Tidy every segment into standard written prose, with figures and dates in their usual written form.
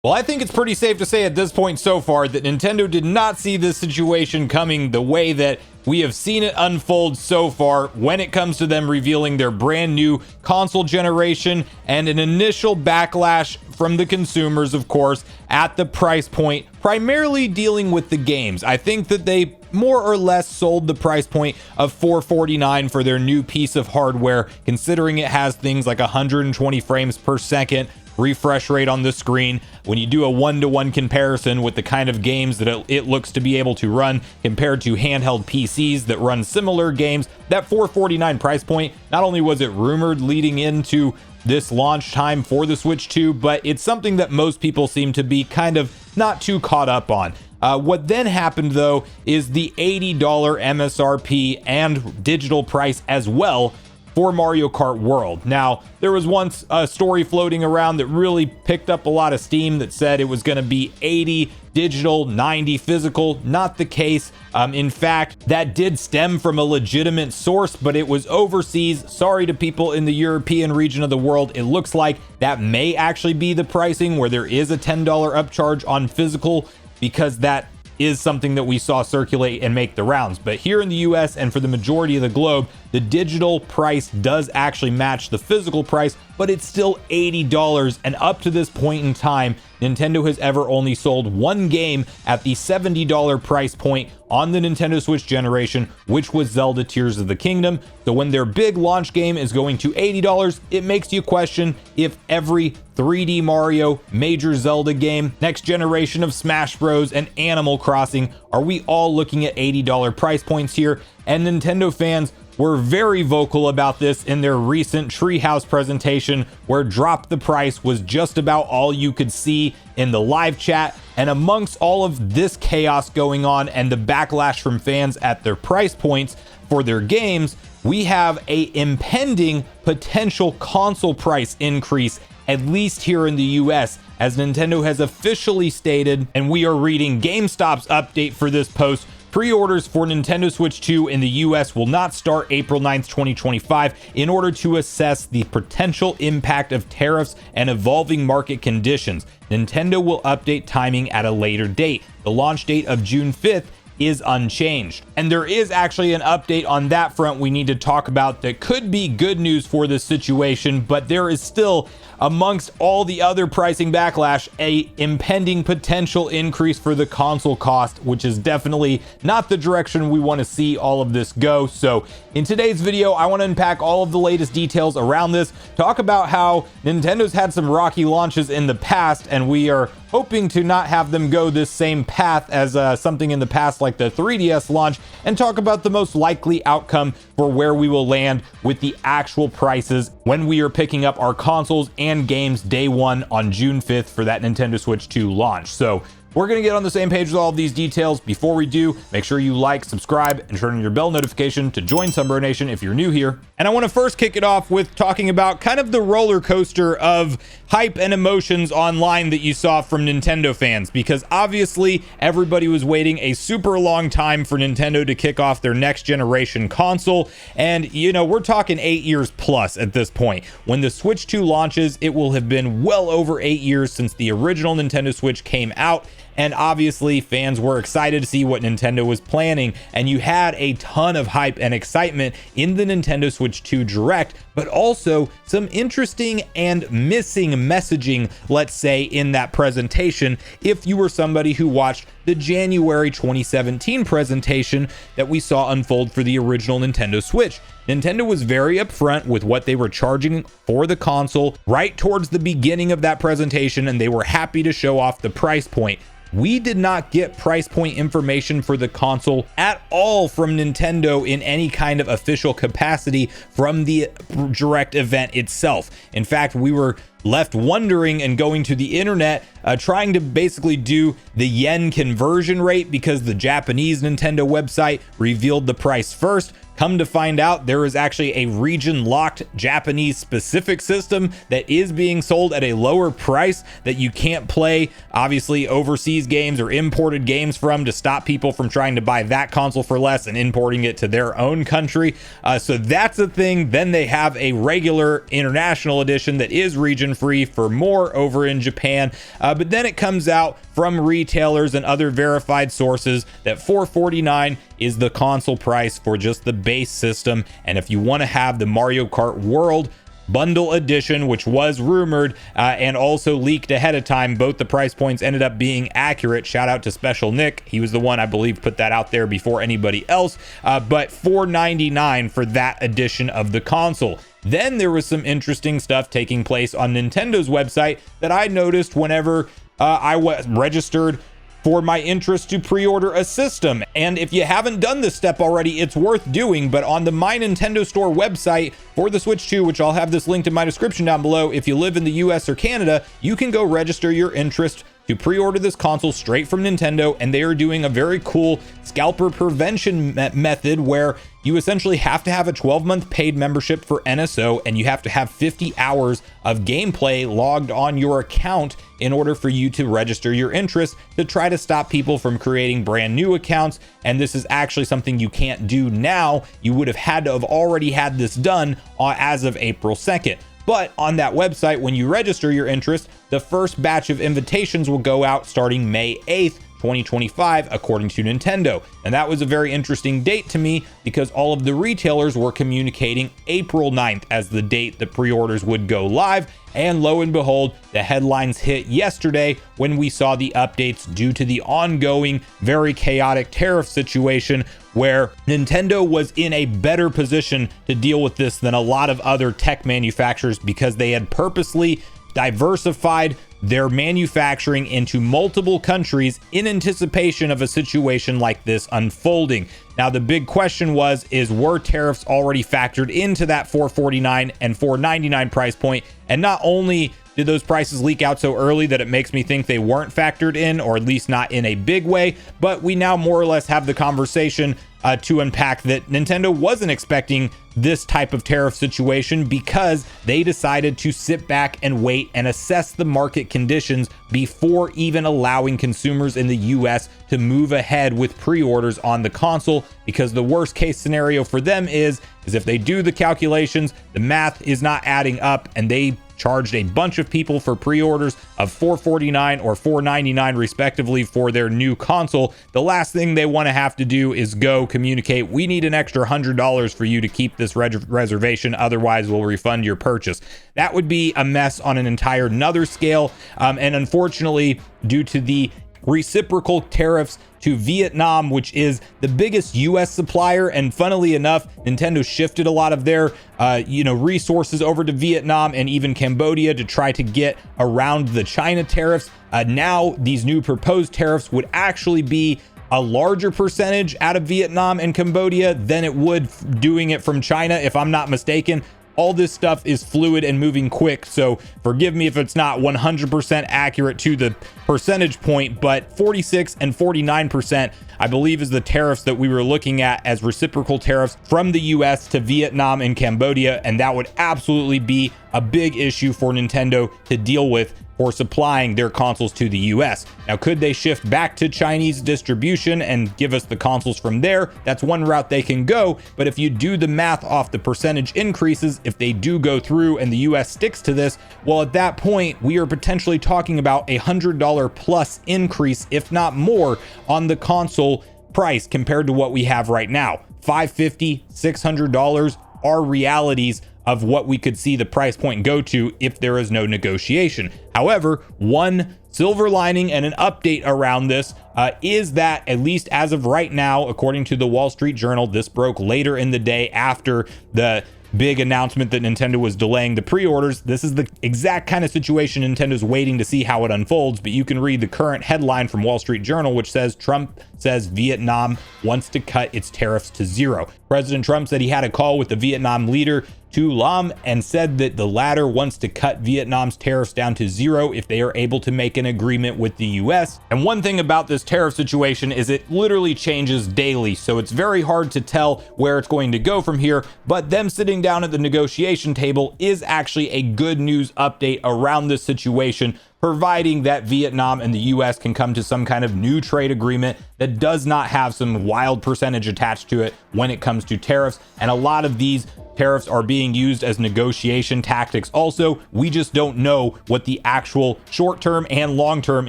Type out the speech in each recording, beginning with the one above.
Well, I think it's pretty safe to say at this point so far that Nintendo did not see this situation coming the way that we have seen it unfold so far when it comes to them revealing their brand new console generation and an initial backlash from the consumers, of course, at the price point, primarily dealing with the games. I think that they more or less sold the price point of $449 for their new piece of hardware, considering it has things like 120 frames per second refresh rate on the screen. When you do a one-to-one comparison with the kind of games that it looks to be able to run compared to handheld PCs that run similar games, that $449 price point, not only was it rumored leading into this launch time for the Switch 2, but it's something that most people seem to be kind of not too caught up on. What then happened, though, is the $80 MSRP and digital price as well for Mario Kart World. Now, there was once a story floating around that really picked up a lot of steam that said it was going to be 80 digital, 90 physical. Not the case. In fact, that did stem from a legitimate source, but it was overseas. Sorry to people in the European region of the world. It looks like that may actually be the pricing, where there is a $10 upcharge on physical, because that is something that we saw circulate and make the rounds. But here in the US and for the majority of the globe, the digital price does actually match the physical price, but it's still $80. And up to this point in time, Nintendo has ever only sold one game at the $70 price point on the Nintendo Switch generation, which was Zelda Tears of the Kingdom. So when their big launch game is going to $80, it makes you question if every 3D Mario, major Zelda game, next generation of Smash Bros, and Animal Crossing, are we all looking at $80 price points here? And Nintendo fans were very vocal about this in their recent Treehouse presentation, where drop the price was just about all you could see in the live chat. And amongst all of this chaos going on and the backlash from fans at their price points for their games, we have a impending potential console price increase, at least here in the US, as Nintendo has officially stated, and we are reading GameStop's update for this post. Pre-orders for Nintendo Switch 2 in the US will not start April 9th, 2025 in order to assess the potential impact of tariffs and evolving market conditions. Nintendo will update timing at a later date. The launch date of June 5th is unchanged. And there is actually an update on that front we need to talk about that could be good news for this situation, but there is still, amongst all the other pricing backlash, a impending potential increase for the console cost, which is definitely not the direction we want to see all of this go. So in today's video, I want to unpack all of the latest details around this, talk about how Nintendo's had some rocky launches in the past, and we are hoping to not have them go this same path as something in the past like the 3DS launch, and talk about the most likely outcome for where we will land with the actual prices when we are picking up our consoles and games day one on June 5th for that Nintendo Switch 2 launch. So we're going to get on the same page with all of these details. Before we do, make sure you like, subscribe, and turn on your bell notification to join Sunbro Nation if you're new here. And I want to first kick it off with talking about kind of the roller coaster of hype and emotions online that you saw from Nintendo fans, because obviously everybody was waiting a super long time for Nintendo to kick off their next generation console. And, you know, we're talking 8 years plus at this point. When the Switch 2 launches, it will have been well over 8 years since the original Nintendo Switch came out. And obviously fans were excited to see what Nintendo was planning, and you had a ton of hype and excitement in the Nintendo Switch 2 Direct, but also some interesting and missing messaging, let's say, in that presentation if you were somebody who watched the January 2017 presentation that we saw unfold for the original Nintendo Switch. Nintendo was very upfront with what they were charging for the console right towards the beginning of that presentation, and they were happy to show off the price point. We did not get price point information for the console at all from Nintendo in any kind of official capacity from the Direct event itself. In fact, we were left wondering and going to the internet trying to basically do the yen conversion rate, because the Japanese Nintendo website revealed the price first, Come to find out, there is actually a region-locked Japanese-specific system that is being sold at a lower price that you can't play, obviously, overseas games or imported games from, to stop people from trying to buy that console for less and importing it to their own country. So that's a thing. Then they have a regular international edition that is region-free for more over in Japan. But then it comes out from retailers and other verified sources that $449 is the console price for just the base system. And if you want to have the Mario Kart World Bundle Edition, which was rumored and also leaked ahead of time, both the price points ended up being accurate. Shout out to Special Nick. He was the one, I believe, put that out there before anybody else. But $499 for that edition of the console. Then there was some interesting stuff taking place on Nintendo's website that I noticed whenever I was registered for my interest to pre-order a system. And if you haven't done this step already, it's worth doing. But on the My Nintendo Store website for the Switch 2, which I'll have this linked in my description down below, if you live in the US or Canada, you can go register your interest to pre-order this console straight from Nintendo. And they are doing a very cool scalper prevention method where you essentially have to have a 12-month paid membership for NSO, and you have to have 50 hours of gameplay logged on your account in order for you to register your interest, to try to stop people from creating brand new accounts. And this is actually something you can't do now. You would have had to have already had this done as of April 2nd. But on that website, when you register your interest, the first batch of invitations will go out starting May 8th, 2025, according to Nintendo. And that was a very interesting date to me because all of the retailers were communicating April 9th as the date the pre-orders would go live. And lo and behold, the headlines hit yesterday when we saw the updates due to the ongoing, very chaotic tariff situation, where Nintendo was in a better position to deal with this than a lot of other tech manufacturers because they had purposely diversified their manufacturing into multiple countries in anticipation of a situation like this unfolding. Now, the big question were tariffs already factored into that $449 and $499 price point? And not only did those prices leak out so early that it makes me think they weren't factored in, or at least not in a big way, but we now more or less have the conversation to unpack that Nintendo wasn't expecting this type of tariff situation because they decided to sit back and wait and assess the market conditions before even allowing consumers in the US to move ahead with pre-orders on the console, because the worst case scenario for them is if they do the calculations, the math is not adding up, and they charged a bunch of people for pre-orders of $449 or $499 respectively for their new console. The last thing they want to have to do is go communicate, we need an extra $100 for you to keep this reservation, otherwise we'll refund your purchase. That would be a mess on an entire another scale. And unfortunately, due to the reciprocal tariffs to Vietnam, which is the biggest US supplier, and funnily enough, Nintendo shifted a lot of their resources over to Vietnam and even Cambodia to try to get around the China tariffs. Now these new proposed tariffs would actually be a larger percentage out of Vietnam and Cambodia than it would doing it from China, if I'm not mistaken. All this stuff is fluid and moving quick, so forgive me if it's not 100% accurate to the percentage point, but 46 and 49%, I believe, is the tariffs that we were looking at as reciprocal tariffs from the US to Vietnam and Cambodia, and that would absolutely be a big issue for Nintendo to deal with for supplying their consoles to the US. Now, could they shift back to Chinese distribution and give us the consoles from there? That's one route they can go, but if you do the math off the percentage increases, if they do go through and the US sticks to this, well, at that point, we are potentially talking about a $100 plus increase, if not more, on the console price compared to what we have right now. $550, $600 are realities of what we could see the price point go to if there is no negotiation. However, one silver lining and an update around this is that, at least as of right now, according to the Wall Street Journal, this broke later in the day after the big announcement that Nintendo was delaying the pre-orders. This is the exact kind of situation Nintendo's waiting to see how it unfolds, but you can read the current headline from Wall Street Journal, which says Trump says Vietnam wants to cut its tariffs to zero. President Trump said he had a call with the Vietnam leader to Lam and said that the latter wants to cut Vietnam's tariffs down to 0 if they are able to make an agreement with the US. And one thing about this tariff situation is it literally changes daily, so it's very hard to tell where it's going to go from here, but them sitting down at the negotiation table is actually a good news update around this situation, providing that Vietnam and the US can come to some kind of new trade agreement that does not have some wild percentage attached to it when it comes to tariffs. And a lot of these tariffs are being used as negotiation tactics. Also, we just don't know what the actual short-term and long-term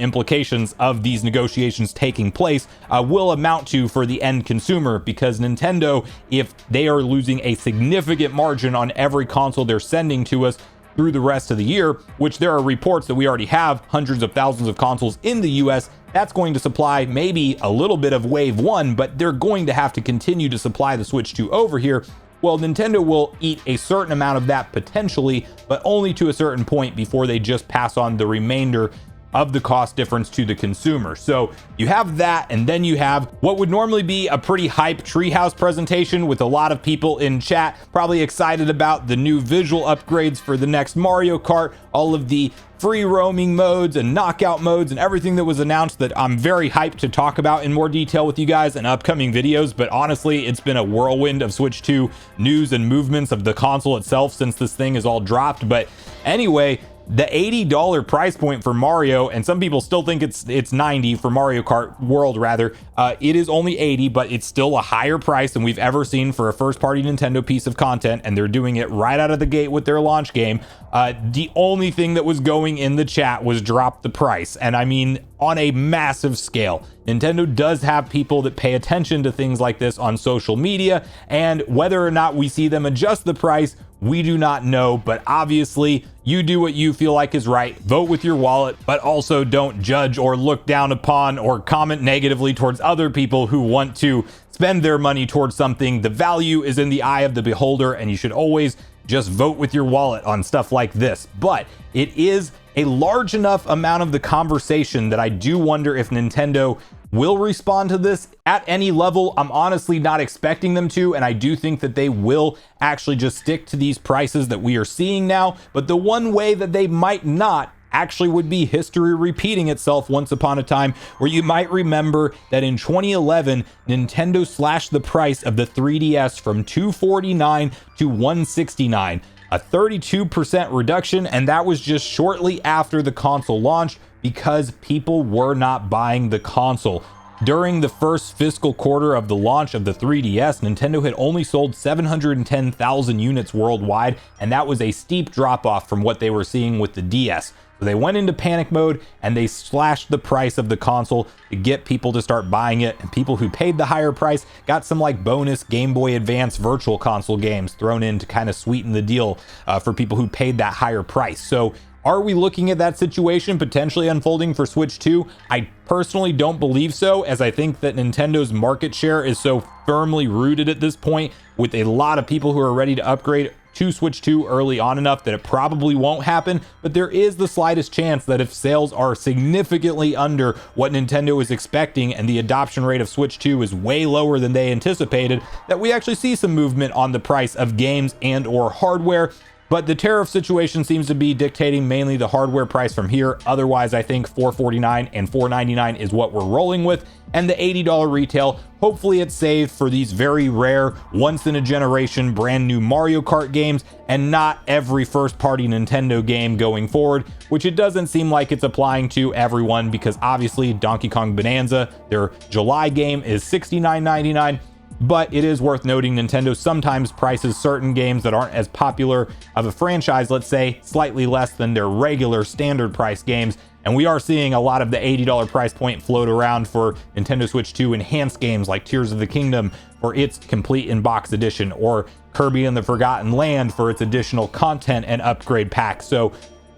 implications of these negotiations taking place will amount to for the end consumer, because Nintendo, if they are losing a significant margin on every console they're sending to us through the rest of the year, which there are reports that we already have hundreds of thousands of consoles in the US, that's going to supply maybe a little bit of wave 1, but they're going to have to continue to supply the Switch 2 over here. Well, Nintendo will eat a certain amount of that potentially, but only to a certain point before they just pass on the remainder of the cost difference to the consumer. So you have that, and then you have what would normally be a pretty hype Treehouse presentation with a lot of people in chat probably excited about the new visual upgrades for the next Mario Kart, all of the free roaming modes and knockout modes and everything that was announced that I'm very hyped to talk about in more detail with you guys in upcoming videos. But honestly, it's been a whirlwind of Switch 2 news and movements of the console itself since this thing is all dropped. But anyway, the $80 price point for Mario, and some people still think it's 90 for Mario Kart World rather. It is only 80, but it's still a higher price than we've ever seen for a first-party Nintendo piece of content, and they're doing it right out of the gate with their launch game. The only thing that was going in the chat was drop the price, and I mean on a massive scale. Nintendo does have people that pay attention to things like this on social media, and whether or not we see them adjust the price, we do not know. But obviously, you do what you feel like is right. Vote with your wallet, but also don't judge or look down upon or comment negatively towards other people who want to spend their money towards something. The value is in the eye of the beholder, and you should always just vote with your wallet on stuff like this. But it is a large enough amount of the conversation that I do wonder if Nintendo will respond to this at any level. I'm honestly not expecting them to, and I do think that they will actually just stick to these prices that we are seeing now. But the one way that they might not actually would be history repeating itself once upon a time, where you might remember that in 2011, Nintendo slashed the price of the 3DS from $249 to $169, a 32% reduction, and that was just shortly after the console launched because people were not buying the console. During the first fiscal quarter of the launch of the 3DS, Nintendo had only sold 710,000 units worldwide, and that was a steep drop off from what they were seeing with the DS. So they went into panic mode and they slashed the price of the console to get people to start buying it, and people who paid the higher price got some like bonus Game Boy Advance Virtual Console games thrown in to kind of sweeten the deal for people who paid that higher price. So are we looking at that situation potentially unfolding for Switch 2? I personally don't believe so, as I think that Nintendo's market share is so firmly rooted at this point, with a lot of people who are ready to upgrade to Switch 2 early on enough that it probably won't happen. But there is the slightest chance that if sales are significantly under what Nintendo is expecting and the adoption rate of Switch 2 is way lower than they anticipated, that we actually see some movement on the price of games and or hardware. But the tariff situation seems to be dictating mainly the hardware price from here. Otherwise, I think $449 and $499 is what we're rolling with. And the $80 retail, hopefully it's saved for these very rare, once-in-a-generation brand new Mario Kart games, and not every first-party Nintendo game going forward, which it doesn't seem like it's applying to everyone, because obviously Donkey Kong Bonanza, their July game, is $69.99. But it is worth noting Nintendo sometimes prices certain games that aren't as popular of a franchise, let's say, slightly less than their regular standard price games. And we are seeing a lot of the $80 price point float around for Nintendo Switch 2 enhanced games like Tears of the Kingdom for its complete in-box edition, or Kirby and the Forgotten Land for its additional content and upgrade pack. So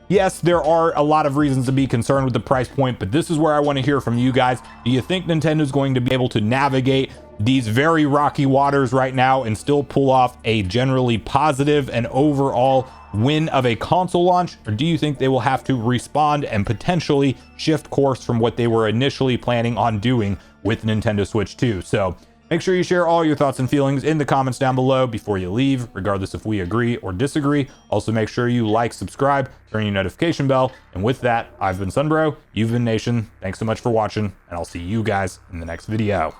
yes, there are a lot of reasons to be concerned with the price point, but this is where I want to hear from you guys. Do you think Nintendo's going to be able to navigate these very rocky waters right now and still pull off a generally positive and overall win of a console launch? Or do you think they will have to respond and potentially shift course from what they were initially planning on doing with Nintendo Switch 2? So Make sure you share all your thoughts and feelings in the comments down below before you leave, regardless if we agree or disagree. Also, make sure you like, subscribe, turn your notification bell. And with that, I've been Sunbro, you've been Nation. Thanks so much for watching, and I'll see you guys in the next video.